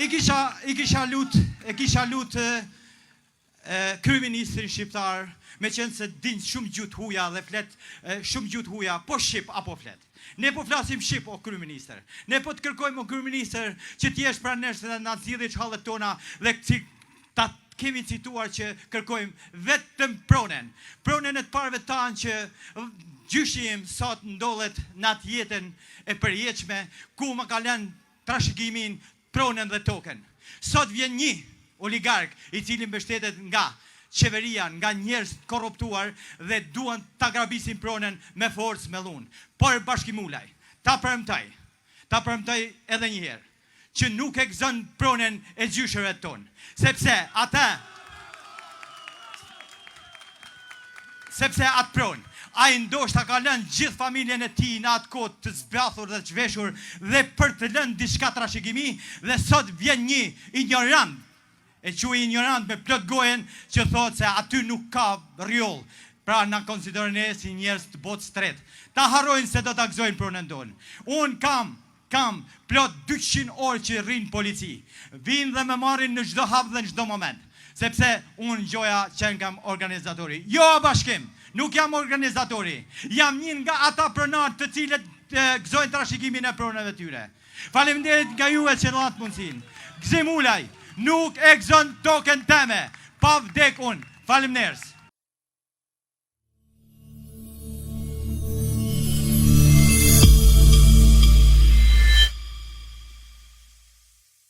I kisha lut kryeministrin shqiptar, me qenë se din shumë gjuhë huja dhe flet shumë gjuhë huja, po shqip apo flet. Ne po flasim shqip, o kryeministër. Ne po të kërkojmë, o kryeministër, që t'jesh pranë nesh dhe na zgjidhë hallet tona dhe ta kemi cituar që kërkojmë vetëm pronën. Pronën e të parëve tanë që gjyshim sot ndodhet në atë jetën e përjetshme ku më ka lënë trashëgimin, pronën dhe tokën. Sot vjen një oligark i cili mbështetet nga qeveria, nga njerëz korruptuar dhe duan ta grabisin pronën me forcë me dhunë. Por Bashkimulaj, ta premtoj edhe një herë që nuk e gëzon pronën e gjyshëve tonë, sepse atë pronë ai ndoshta ka lënë gjithë familjen e tij në atë kohë të zbrathur dhe të zhveshur dhe për të lënë diçka trashëgimi dhe sot vjen një ignorant, e quaj ignorant me plot gojen që thotë se aty nuk ka rjoll. Pra na konsiderojnë ne si njerëz të botës tretë. Ta harrojnë se do ta gëzojnë pronën tonë. Un kam plot 200 orë që rrin polici. Vinë dhe më marrin në çdo hap dhe në çdo moment. Sepse unë gjoja që kam organizatori. Jo bashkim, nuk jam organizatori. Jam një nga ata pronarë të cilët gëzojnë trashëgimin e pronave tyre. Faleminderit nga juve që na atë mundësinë. Gzimulaj nuk e gëzon tokën teme. Pa vdek unë. Faleminderit.